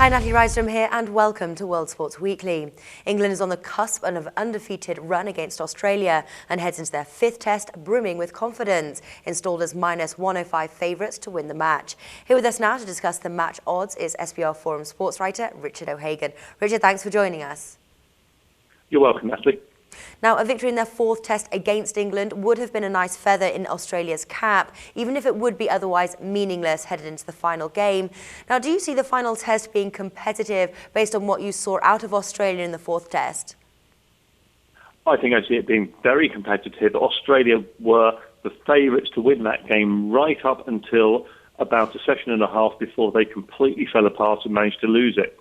Hi, Natalie Rydstrom here and welcome to World Sports Weekly. England is on the cusp of an undefeated run against Australia and heads into their fifth test brimming with confidence, installed as -105 favourites to win the match. Here with us now to discuss the match odds is SBL Forum sports writer Richard O'Hagan. Richard, thanks for joining us. You're welcome, Natalie. Now, a victory in their fourth test against England would have been a nice feather in Australia's cap, even if it would be otherwise meaningless headed into the final game. Now, do you see the final test being competitive based on what you saw out of Australia in the fourth test? I think I see it being very competitive. Australia were the favourites to win that game right up until about a session and a half before they completely fell apart and managed to lose it.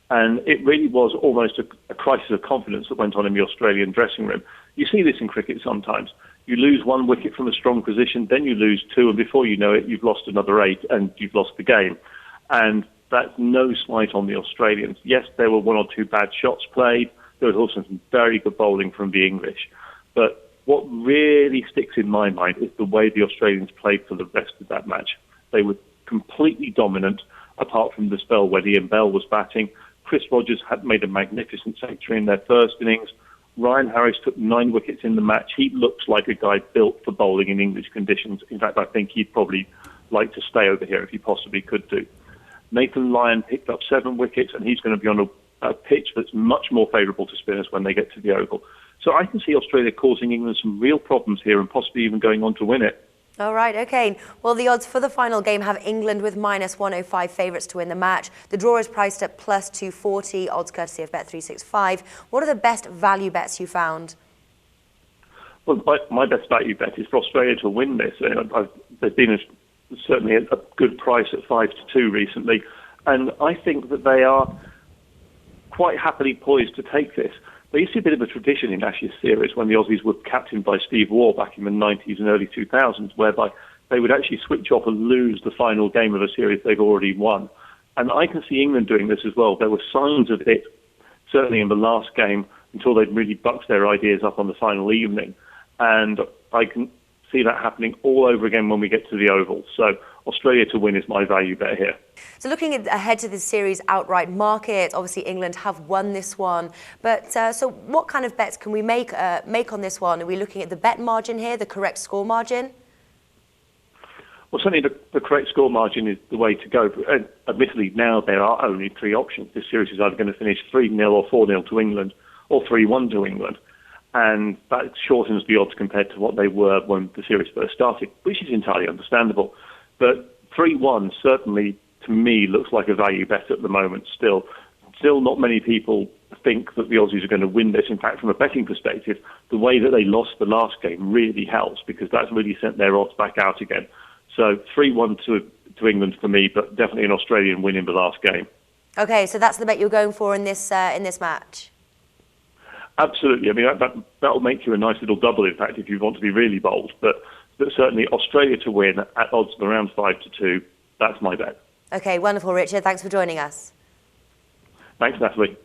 And it really was almost a crisis of confidence that went on in the Australian dressing room. You see this in cricket sometimes. You lose one wicket from a strong position, then you lose two, and before you know it, you've lost another 8 and you've lost the game. And that's no slight on the Australians. Yes, there were one or two bad shots played. There was also some very good bowling from the English. But what really sticks in my mind is the way the Australians played for the rest of that match. They were completely dominant, apart from the spell where Ian Bell was batting. Chris Rogers had made a magnificent century in their first innings. Ryan Harris took 9 wickets in the match. He looks like a guy built for bowling in English conditions. In fact, I think he'd probably like to stay over here if he possibly could do. Nathan Lyon picked up 7 wickets, and he's going to be on a pitch that's much more favourable to spinners when they get to the Oval. So I can see Australia causing England some real problems here and possibly even going on to win it. All right, OK. Well, the odds for the final game have England with -105 favourites to win the match. The draw is priced at +240, odds courtesy of Bet365. What are the best value bets you found? Well, my best value bet is for Australia to win this. There's been certainly a good price at 5-2 recently, and I think that they are quite happily poised to take this. There used to be a bit of a tradition in Ashes series when the Aussies were captained by Steve Waugh back in the 90s and early 2000s, whereby they would actually switch off and lose the final game of a series they've already won. And I can see England doing this as well. There were signs of it, certainly in the last game, until they'd really bucked their ideas up on the final evening. And I can see that happening all over again when we get to the Oval. So Australia to win is my value bet here. So looking ahead to this series outright market, obviously England have won this one. But so what kind of bets can we make on this one? Are we looking at the bet margin here, the correct score margin? Well, certainly the correct score margin is the way to go. Admittedly, now there are only 3 options. This series is either going to finish 3-0 or 4-0 to England, or 3-1 to England. And that shortens the odds compared to what they were when the series first started, which is entirely understandable. But 3-1 certainly, to me, looks like a value bet at the moment still. Still not many people think that the Aussies are going to win this. In fact, from a betting perspective, the way that they lost the last game really helps because that's really sent their odds back out again. So 3-1 to England for me, but definitely an Australian win in the last game. OK, so that's the bet you're going for in this match? Absolutely. I mean, that will make you a nice little double, in fact, if you want to be really bold. But certainly Australia to win at odds of around 5-2, that's my bet. OK, wonderful, Richard. Thanks for joining us. Thanks, Natalie.